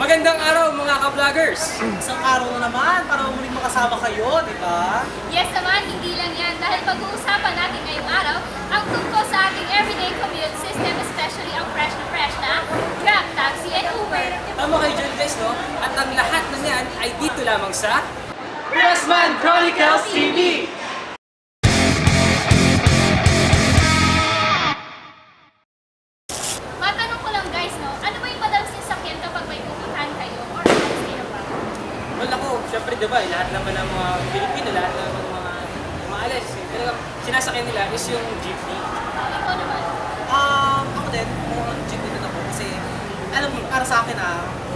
Magandang araw mga ka-vloggers! Isang araw na naman para muling makasama kayo, di ba? Yes naman, hindi lang yan. Dahil pag-uusapan natin ngayong araw ang tungkol sa ating everyday commute system, especially ang fresh na Grab, Taxi, and Uber. Tama kayo dyan guys, no? At ang lahat ng yan ay dito lamang sa Pressman Chronicles TV! Matanong ko lang guys, no? Ano ba yung madalas yung sakyan kapag may pupuntahan kayo or alas kayo ba? Well ako, syempre diba, lahat naman ng mga Pilipino, lahat naman ng mga maalas, talagang sinasakyan nila is yung jeepney. Ikaw naman. Ako din, mukhang jeep din ako kasi alam mo, para sa akin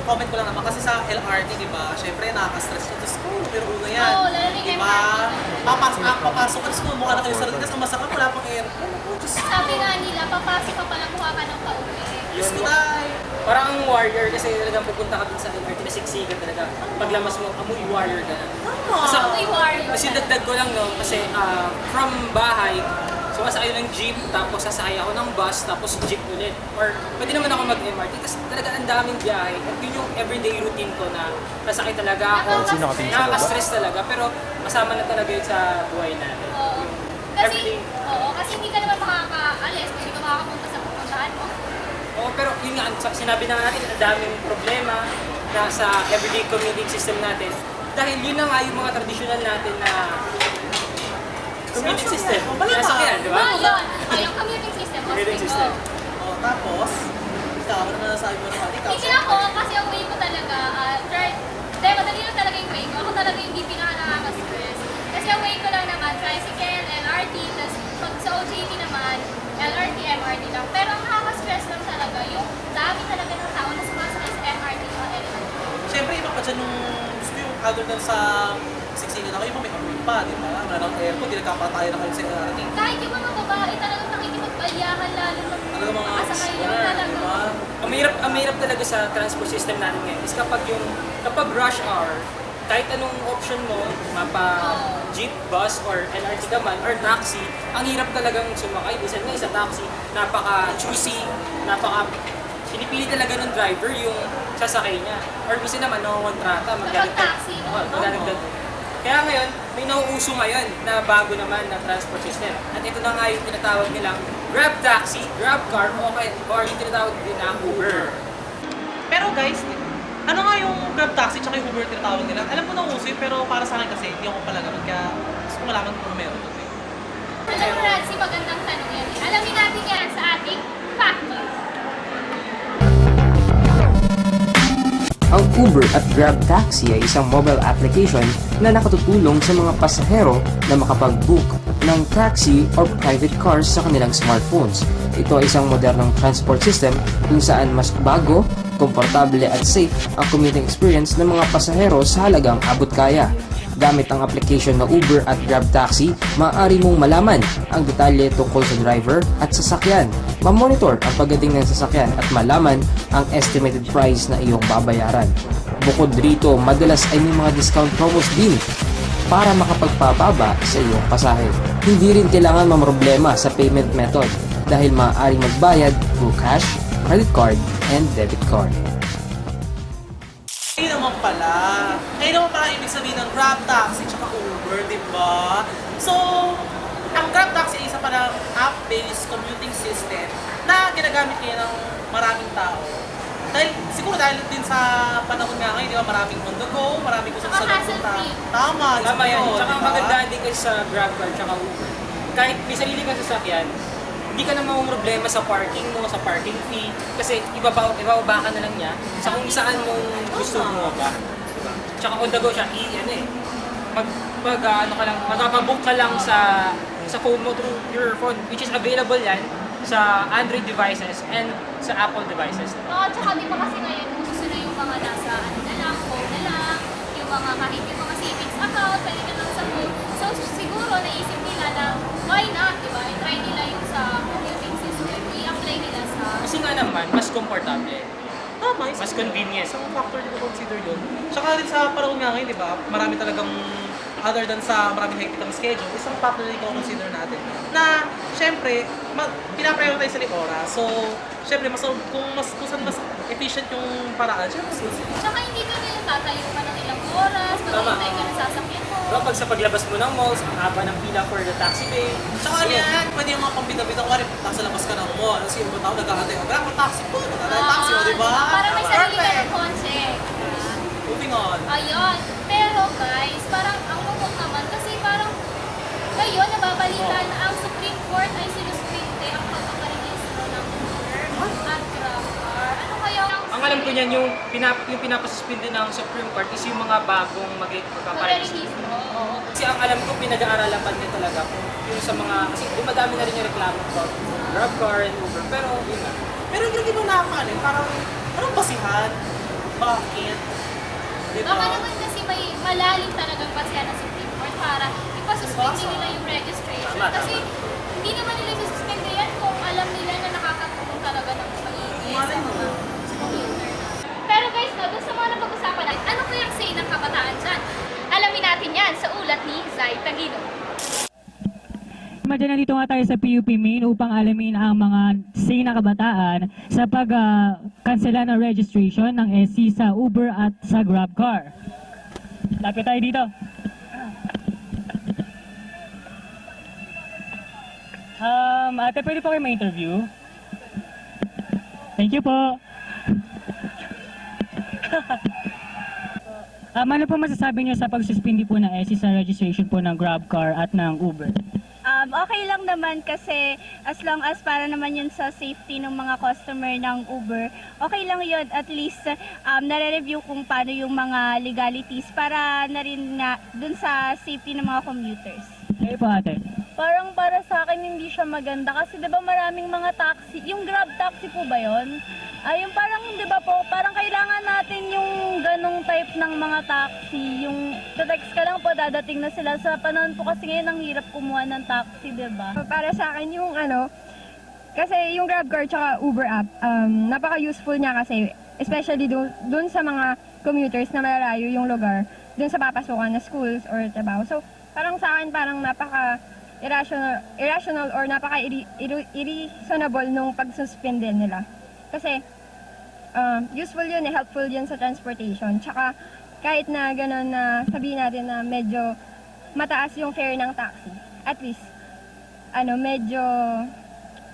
comment ko lang naman kasi sa LRT, di ba? Syempre, nakaka-stress ko sa school, pero uno yan. Oo, lalo na yung Di ba? Papasok ka sa school, mukha na kayo sa rin kasi masakit, wala pang aircon. Sabi nga nila, papasok ka pala kuha ka ng pauwi. Diyos ko dahil. Parang ang warrior kasi talagang pupunta ka dun sa LRT na siksikan talaga. Paglamas mo, amoy warrior ka na. Kasi, Amoy warrior kasi ka. dagdag ko lang no, kasi from bahay, sumasakay ng jeep, tapos sasakay ako ng bus, tapos jeep ulit. Or pwede naman ako mag-MRT kasi talaga ang daming biyahe. At yun yung everyday routine ko na nasakay talaga ako. Nakaka-stress talaga, pero kasama na talaga yun sa buhay natin. Oo. Yung Kasi, everyday. kasi hindi ka naman makakaalis kung hindi ka makakapunta sa pupuntahan mo. Oo, pero yun nga, sinabi na natin, ang daming problema na sa everyday commuting system natin. Dahil yun na nga yung mga traditional natin na commuting system. Sinasakyan, di ba? Yun. Yung commuting system. Commuting system. Tapos, ikaw, ano na nasabi mo naman? Ikaw, Hindi ako, kasi ang way ko talaga, madali lang talaga yung way ko. Ako talaga yung hindi pinaka-nakaka-stress. Kasi ang way ko lang naman, tricycle, LRT, tapos pag sa OJT naman, LRT, MRT lang. Pero ang nakaka-stress lang talaga, yung dami talaga ng tao na sumasakay sa MRT o LRT. syempre, iba pa dyan yung gusto yung other than sa siksikan ako, yung may amoy pa, di ba? Wala ng aircon, di nagkapatayan na kayo sa LRT. Kahit yung mga babae talagang nakikipagbalyakan lalo ng Talaga mga makasakay yun scholar, talaga. di ba? Ang mahirap talaga sa transport system natin ngayon is kapag rush hour, kahit anong option mo, mapa jeep, bus, or LRT ka man, or taxi, ang hirap talagang sumakay. Minsan nga sa taxi, napaka-choosy, pinipili talaga ng driver yung sasakay niya. Or minsan naman, nakontrata, Kapag taxi, no? magdadagdag. Kaya ngayon, may nauuso ngayon na bago naman na transport system. At ito na nga yung tinatawag nilang Grab Taxi, Grab Car, or yung tinatawag din na Uber. Pero guys, ano nga yung Grab Taxi tsaka yung Uber tinatawag nila? Alam ko na uso yun, pero para sa akin kasi hindi ako pala ganun. Kaya gusto ko malaman kung meron doon eh. Alam mo, Radzi, magandang tanong yan. Alamin natin yan sa ating Fact News. Ang Uber at Grab Taxi ay isang mobile application na nakatutulong sa mga pasahero na makapag-book ng taxi or private cars sa kanilang smartphones. Ito ay isang modernong transport system kung saan mas bago, komportable at safe ang commuting experience ng mga pasahero sa halagang abot kaya. Gamit ang application na Uber at Grab Taxi, maaari mong malaman ang detalye tungkol sa driver at sasakyan, mamonitor ang pagdating ng sasakyan at malaman ang estimated price na iyong babayaran. Bukod rito, madalas ay may mga discount promos din para makapagpababa sa iyong pasahe. Hindi rin kailangan mamroblema sa payment method dahil maaaring magbayad through cash, credit card, and debit card. Ayun naman pala. Ayun naman pala ibig sabihin ng Grab Taxi tsaka Uber, di ba? So, ang Grab Taxi ay isa palang app-based commuting system na ginagamit ngayon ng maraming tao. Siguro dahil din sa panahon nga ngayon, di ba, maraming on the go, maraming gusto Saka sa nagpunta. hassle-free. Tama, Tama yan. yun, Tsaka di ba? magandaan din kasi sa Grab Car tsaka Uber. Kahit may sarili kang sasakyan, hindi ka na problema sa parking mo, sa parking fee. Kasi ibababa ka na lang niya sa kung saan mong gusto mo ba. Tsaka on the go siya, magpapabook ka lang sa phone mo through your phone, which is available yan sa Android devices and sa Apple devices. No, tsaka di ba kasi ngayon, gusto na yung mga nasa phone na lang, yung mga kahit yung mga savings account, pwede ka lang sa phone. So siguro naisip nila na why not, di ba? I-try nila yung sa commuting system, i-apply nila sa... Kasi nga naman, mas komportable. Tama, Mas convenient. Isang factor din ko consider yun. Tsaka rin sa panahon nga ngayon, di ba? Marami talagang, other than sa maraming hectic ang schedule, isang factor din ko consider natin. Na, syempre, pinaprioritize nila yung oras. So, syempre, kung saan mas efficient yung paraan. Siyempre, Tsaka hindi ka nila tatayo pa ng ilang oras, maghihintay ka ng sasakyan mo. Diba, pag sa paglabas mo ng malls, ang haba ng pila for the taxi bay. Tsaka ano yan, pwede yung mga pambida-bida ko rin, nasa labas ka ng mall, kasi yung mga tao nagkakatay, grab ang taxi po, nagkakatay taxi mo, di ba? Para may sarili ka ng Perfect. kotse. Moving on. Ayun. Pero guys, parang ang lungkot naman kasi parang ngayon nababalita na ang Supreme Court ay sinuspinde ang pagpaparehistro ng Uber at GrabCar. Ano kaya Ang alam ko niyan, yung pinapasuspinde ng Supreme Court is yung mga bagong magpaparehistro. Parehistro? Oo. Kasi ang alam ko, pinag-aaralan pa din talaga kung yung sa mga, kasi dumadami na rin yung reklamo about GrabCar and Uber, pero yun nga. Pero yung ibang nakakaano, parang, anong basihan? Bakit? Di ba? Baka naman kasi may malalim talagang pasihan ng Supreme Court para ipasuspende nila yung registration. Tama, Kasi hindi naman nila isuspende yan kung alam nila na nakakatulong talaga ng maigi sa mga commuter. Pero guys, no, dun sa mga napag-usapan natin, ano kayang say ng kabataan dyan? Alamin natin yan sa ulat ni Zay Tagino. Imagine nandito nga tayo sa PUP Main upang alamin ang mga say na kabataan sa pag-cancela ng registration ng SC sa Uber at sa GrabCar. Lapit tayo dito. Ate, pwede po kayo ma-interview? Thank you po. Ano po masasabi niyo sa pagsuspindi po ng SC sa registration po ng GrabCar at ng Uber? Okay lang naman kasi as long as para naman yun sa safety ng mga customer ng Uber, okay lang yun. At least nare-review kung paano yung mga legalities para na rin na dun sa safety ng mga commuters. Kayo po ate. Parang para sa akin hindi siya maganda kasi 'di ba maraming mga taxi, yung Grab taxi po ba 'yon? Yung parang 'di ba po, parang kailangan natin yung ganong type ng mga taxi, yung text ka lang po dadating na sila sa panahon po kasi ngayon ang hirap kumuha ng taxi, 'di ba? Para sa akin yung kasi yung GrabCar tsaka Uber app, napaka-useful niya kasi especially dun sa mga commuters na malalayo yung lugar, dun sa papasukan na schools or trabaho. So, parang sa akin parang irrational or irreasonable nung pagsuspende nila. Kasi useful yun, helpful yun sa transportation. Tsaka kahit na gano'n na sabihin natin na medyo mataas yung fare ng taxi, at least medyo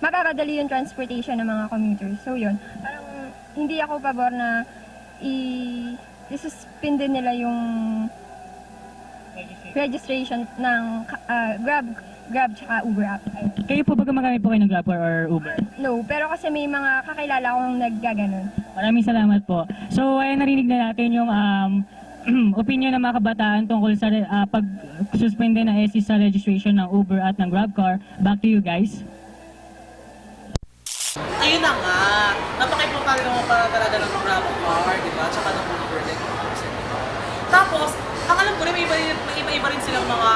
mapapadali yung transportation ng mga commuters. So yun, parang hindi ako pabor na i-suspende nila yung registration ng Grab tsaka Uber app. Kayo po ba gumagamit po kayo ng GrabCar or Uber? No, pero kasi may mga kakilala akong naggaganon. Maraming salamat po. So, ay narinig na natin yung opinion ng mga kabataan tungkol sa pag-suspende na SC sa registration ng Uber at ng GrabCar. Back to you guys. Ayun na nga, napaka-importante naman para talaga ng GrabCar, di ba? Tsaka ng Uber din. Tapos, ang alam ko rin, may iba rin silang mga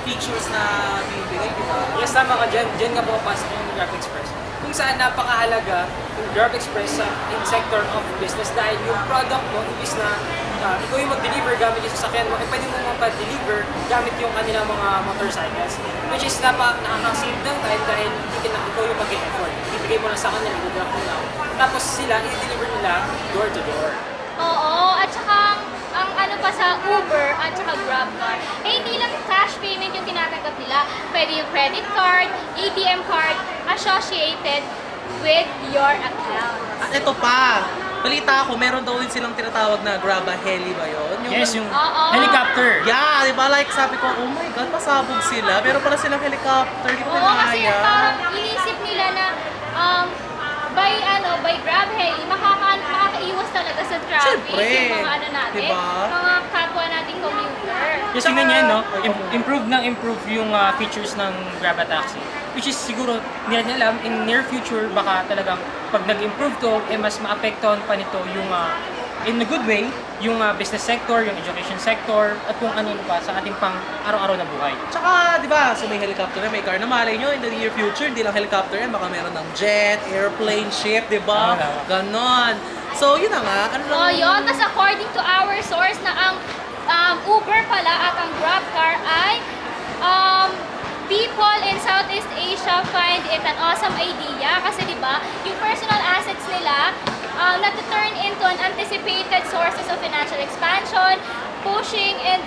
features na binibigay, di ba? Yes, tama ka dyan. Dyan nga pumapasok yung Grab Express. Kung saan napakahalaga yung Grab Express sa in sector of business dahil yung product mo, imbis na ikaw yung mag-deliver gamit yung sasakyan mo, pwede mo mag-deliver gamit yung kanilang mga motorcycles. Which is nakaka-save ng time dahil ikaw yung mag-effort. Ibigay mo lang sa kanila, i-drop mo lang. Tapos sila, i-deliver nila door to door. Oo, at saka ang ano pa sa Uber at saka GrabCar, hindi lang cash payment yung tinatanggap nila. Pwede yung credit card, ATM card, associated with your account. At ito pa, balita ako, meron daw din silang tinatawag na Graba Heli ba yun? Yes, yung Oo. helicopter. Yeah, di ba? Like sabi ko, oh my God, pasabog sila. Meron pala silang helicopter, di ko Oo, kasi kinaya. parang inisip nila na by Grab Heli, makakaiwas talaga sa traffic Siyempre. yung mga natin, Diba? mga kapwa nating commuter. Kasi tingnan niya, no? Improve yung features ng Grab Taxi. Which is siguro, hindi natin alam, in near future, baka talagang pag nag-improve to, mas maapektuhan pa nito yung, in a good way, yung business sector, yung education sector, at kung ano pa sa ating pang araw-araw na buhay. Tsaka, di ba, so may helicopter na, may car na, malay nyo, in the near future, hindi lang helicopter yan, baka meron ng jet, airplane, ship, di ba? Tama. Ganon. So, yun na nga, ano lang... Oh, yun. Tapos according to our source na ang Uber pala at ang GrabCar ay people in Southeast Asia find it an awesome idea kasi 'di ba, yung personal assets nila na to turn into an anticipated sources of financial expansion, pushing and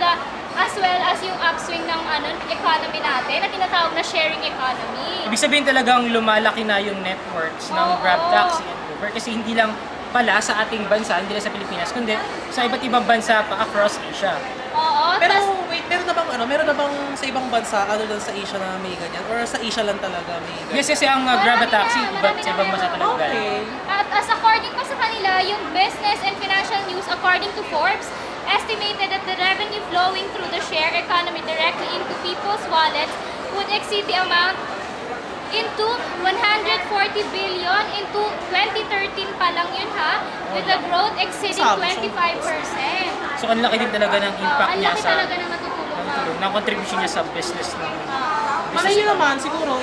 as well as yung upswing ng economy natin na tinatawag na sharing economy. Ibig sabihin talagang lumalaki na yung networks ng Oo. Grab Taxi at Uber kasi hindi lang pala sa ating bansa, hindi lang sa Pilipinas, kundi sa iba't ibang bansa pa across Asia. Oo, Pero tas, wait, meron na bang sa ibang bansa other than sa Asia na may ganyan? Or sa Asia lang talaga may ganyan? Yes, kasi ang Grab Marami Taxi, na, iba marami sa ibang na bansa meron. talaga galing. Okay. at as according pa sa kanila, yung business and financial news according to Forbes, estimated that the revenue flowing through the share economy directly into people's wallets would exceed the amount into 140 billion into 2013 pa lang yun ha, with a growth exceeding Sabi, 25%. So, ang laki din talaga ng impact Ang niya laki sa talaga ng natutulong ng contribution niya sa business ng Malay nyo naman, siguro,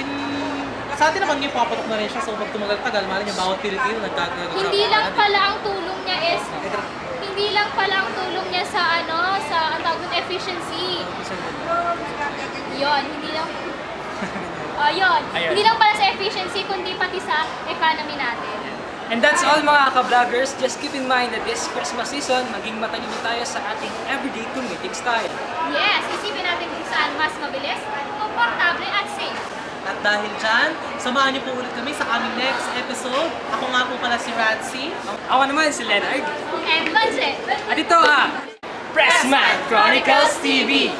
sa atin naman ngayon papatok na rin siya. So, pag tumagal-tagal, malay nyo, bawat Pilipino nagkagawa. Hindi lang pala ang tulong niya is hindi lang pala ang tulong niya sa sa ang tawag ng efficiency. Yon, hindi lang yun. Ayun. Hindi lang pala sa efficiency kundi pati sa economy natin. And that's all mga ka-vloggers. Just keep in mind that this Christmas season, maging matalino tayo sa ating everyday commuting style. Yes, isipin natin kung saan mas mabilis, komportable at safe. At dahil dyan, samahan niyo po ulit kami sa aming next episode. Ako nga po pala si Radzi. Ako naman si Leonard. And Manse. At ito Pressman Chronicles TV!